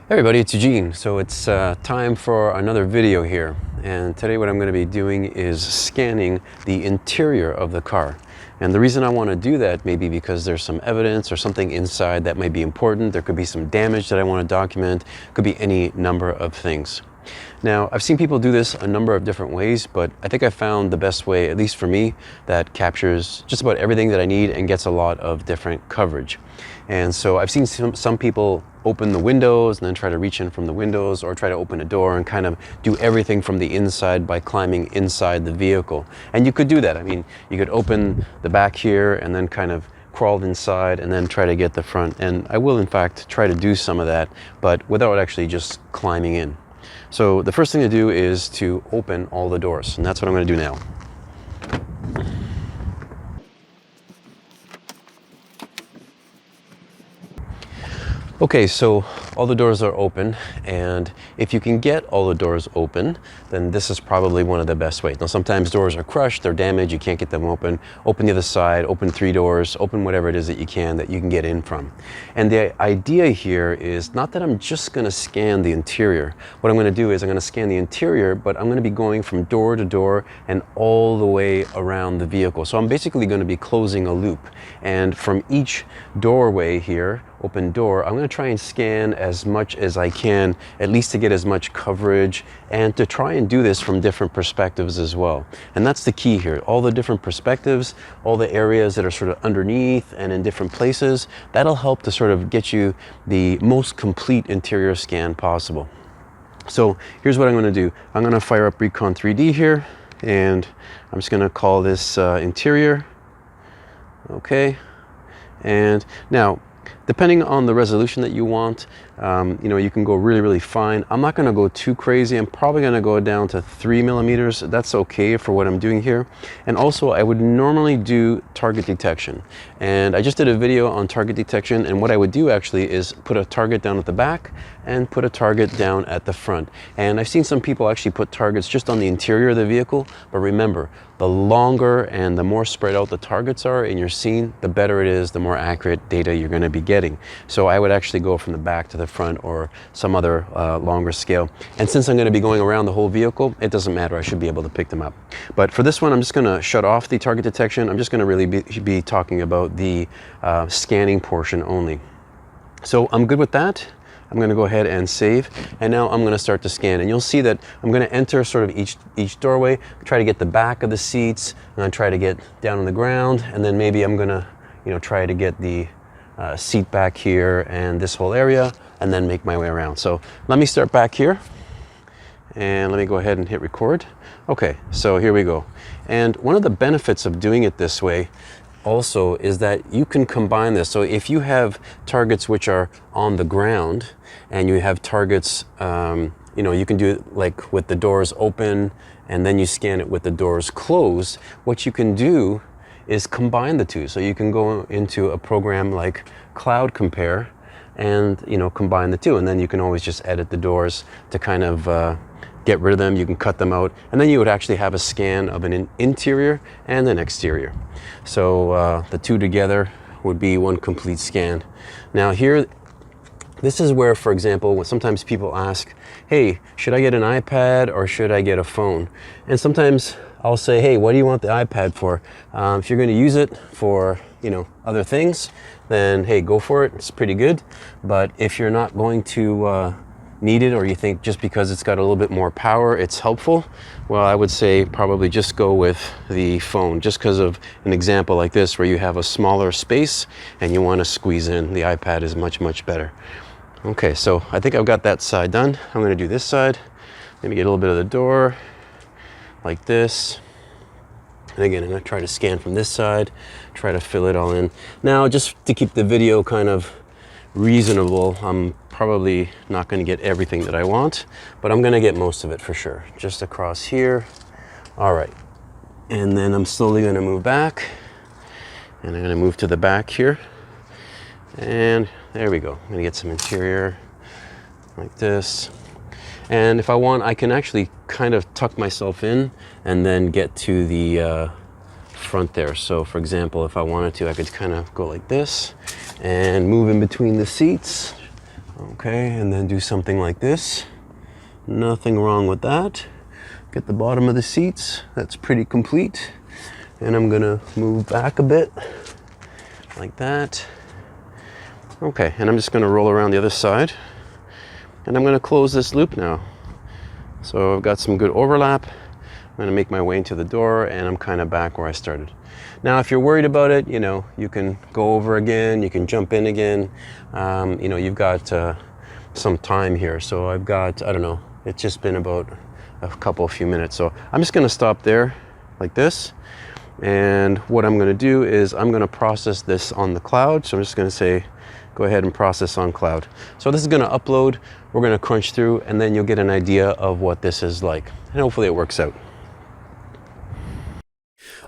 Hey everybody, it's Eugene. So it's time for another video here. And today what I'm going to be doing is scanning the interior of the car. And the reason I want to do that may be because there's some evidence or something inside that may be important. There could be some damage that I want to document. Could be any number of things. Now, I've seen people do this a number of different ways, but I think I found the best way, at least for me, that captures just about everything that I need and gets a lot of different coverage. And so I've seen some people open the windows and then try to reach in from the windows, or try to open a door and kind of do everything from the inside by climbing inside the vehicle. And you could do that. I mean, you could open the back here and then kind of crawl inside and then try to get the front. And I will, in fact, try to do some of that, but without actually just climbing in. So the first thing to do is to open all the doors, and that's what I'm going to do now. Okay, so all the doors are open, and if you can get all the doors open, then this is probably one of the best ways. Now, sometimes doors are crushed, they're damaged, you can't get them open. Open the other side, open 3 doors, open whatever it is that you can get in from. And the idea here is not that I'm just going to scan the interior. What I'm going to do is I'm going to scan the interior, but I'm going to be going from door to door and all the way around the vehicle. So I'm basically going to be closing a loop. And from each doorway here, open door, I'm going to try and scan as much as I can, at least to get as much coverage, and to try and do this from different perspectives as well. And that's the key here. All the different perspectives, all the areas that are sort of underneath and in different places, that'll help to sort of get you the most complete interior scan possible. So here's what I'm going to do. I'm going to fire up Recon-3D here, and I'm just going to call this interior. Okay. And now, depending on the resolution that you want, you can go really fine. I'm not going to go too crazy. I'm probably going to go down to 3 millimeters. That's okay for what I'm doing here. And also, I would normally do target detection. And I just did a video on target detection, and what I would do actually is put a target down at the back and put a target down at the front. And I've seen some people actually put targets just on the interior of the vehicle, but remember, the longer and the more spread out the targets are in your scene, the better it is, the more accurate data you're going to be getting. So I would actually go from the back to the front, or some other longer scale. And since I'm going to be going around the whole vehicle, it doesn't matter. I should be able to pick them up. But for this one, I'm just going to shut off the target detection. I'm just going to really be talking about the scanning portion only. So I'm good with that. I'm going to go ahead and save, and now I'm going to start to scan. And you'll see that I'm going to enter sort of each doorway, try to get the back of the seats, and then try to get down on the ground, and then maybe I'm going to try to get the seat back here and this whole area, and then make my way around. So let me start back here, and let me go ahead and hit record. Okay, so here we go. And one of the benefits of doing it this way also is that you can combine this. So if you have targets which are on the ground, and you have targets, you can do it like with the doors open, and then you scan it with the doors closed. What you can do is combine the two. So you can go into a program like Cloud Compare and combine the two, and then you can always just edit the doors to kind of get rid of them. You can cut them out, and then you would actually have a scan of an interior and an exterior. So the two together would be one complete scan. Now here, this is where, for example, sometimes people ask, hey, should I get an iPad or should I get a phone? And sometimes I'll say, hey, what do you want the iPad for? If you're going to use it for other things, then hey, go for it. It's pretty good. But if you're not going to need it, or you think just because it's got a little bit more power it's helpful, well, I would say probably just go with the phone, just because of an example like this where you have a smaller space and you want to squeeze in. The iPad is much better. Okay, so I think I've got that side done. I'm going to do this side. Maybe get a little bit of the door like this. And again, I'm going to try to scan from this side, try to fill it all in. Now, just to keep the video kind of reasonable, I'm probably not going to get everything that I want, but I'm going to get most of it for sure. Just across here. All right. And then I'm slowly going to move back, and I'm going to move to the back here. And there we go. I'm going to get some interior like this. And if I want, I can actually kind of tuck myself in and then get to the front there. So for example, if I wanted to, I could kind of go like this and move in between the seats Okay, and then do something like this. Nothing wrong with that. Get the bottom of the seats, that's pretty complete. And I'm gonna move back a bit, like that. Okay, and I'm just gonna roll around the other side. And I'm gonna close this loop now. So I've got some good overlap. I'm gonna make my way into the door and I'm kind of back where I started. Now, if you're worried about it, you know, you can go over again, you can jump in again. You know, you've got some time here. So I've got, I don't know, it's just been about a few minutes. So I'm just gonna stop there like this. And what I'm gonna do is I'm gonna process this on the cloud. So I'm just gonna say, go ahead and process on cloud. So this is gonna upload, we're gonna crunch through, and then you'll get an idea of what this is like. And hopefully it works out.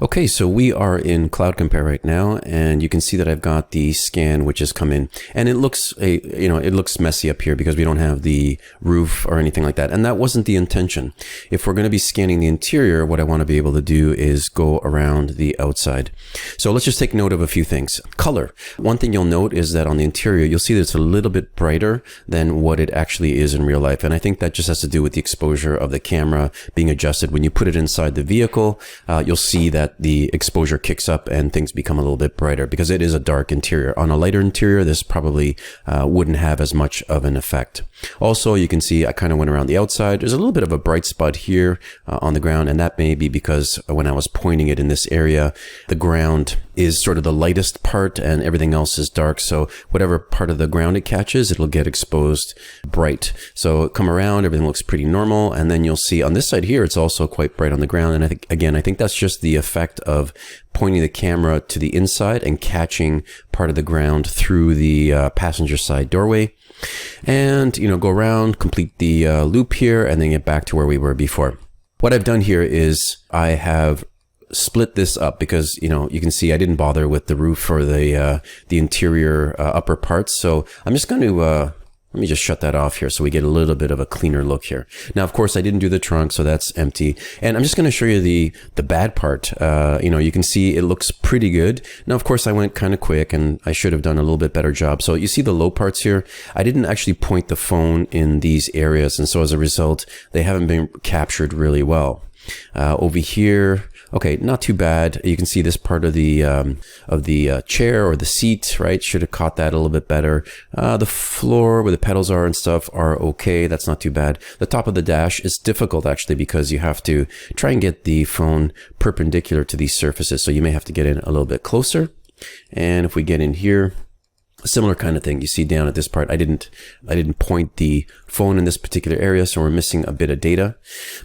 Okay, so we are in Cloud Compare right now, and you can see that I've got the scan which has come in, and it looks it looks messy up here because we don't have the roof or anything like that, and that wasn't the intention. If we're going to be scanning the interior, what I want to be able to do is go around the outside. So let's just take note of a few things. Color. One thing you'll note is that on the interior, you'll see that it's a little bit brighter than what it actually is in real life, and I think that just has to do with the exposure of the camera being adjusted. When you put it inside the vehicle, you'll see that the exposure kicks up and things become a little bit brighter because it is a dark interior. On a lighter interior, this probably wouldn't have as much of an effect. Also, you can see I kind of went around the outside. There's a little bit of a bright spot here on the ground, and that may be because when I was pointing it in this area, the ground is sort of the lightest part and everything else is dark. So whatever part of the ground it catches, it'll get exposed bright. So come around, everything looks pretty normal. And then you'll see on this side here, it's also quite bright on the ground. And I think that's just the effect of pointing the camera to the inside and catching part of the ground through the passenger side doorway. And, you know, go around, complete the loop here, and then get back to where we were before. What I've done here is I have split this up because, you know, you can see I didn't bother with the roof or the interior upper parts. So I'm just going to let me just shut that off here so we get a little bit of a cleaner look here. Now, of course, I didn't do the trunk, so that's empty. And I'm just going to show you the bad part. You know, you can see it looks pretty good. Now, of course, I went kind of quick and I should have done a little bit better job. So you see the low parts here. I didn't actually point the phone in these areas. And so as a result, they haven't been captured really well. Over here, okay, not too bad. You can see this part of the chair or the seat, right? Should have caught that a little bit better. The floor where the pedals are and stuff are okay. That's not too bad. The top of the dash is difficult actually because you have to try and get the phone perpendicular to these surfaces. So you may have to get in a little bit closer. And if we get in here, a similar kind of thing. You see down at this part, I didn't point the phone in this particular area, so we're missing a bit of data.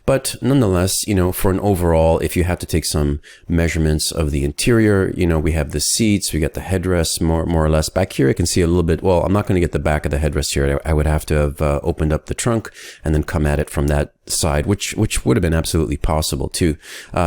But nonetheless, you know, for an overall, if you have to take some measurements of the interior, you know, we have the seats, we got the headrest more or less. Back here, I can see a little bit, well, I'm not going to get the back of the headrest here. I would have to have opened up the trunk and then come at it from that side, which would have been absolutely possible too.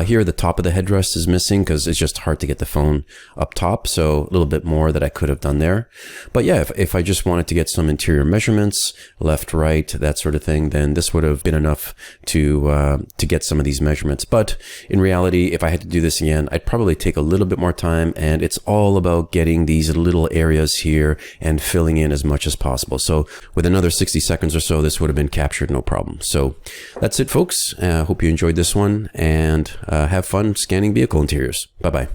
Here, the top of the headrest is missing because it's just hard to get the phone up top. So a little bit more that I could have done there. But yeah, if I just wanted to get some interior measurements, left, right, that sort of thing, then this would have been enough to get some of these measurements. But in reality, if I had to do this again, I'd probably take a little bit more time, and it's all about getting these little areas here and filling in as much as possible. So with another 60 seconds or so, this would have been captured no problem. So that's it, folks. Hope you enjoyed this one, and have fun scanning vehicle interiors. Bye-bye.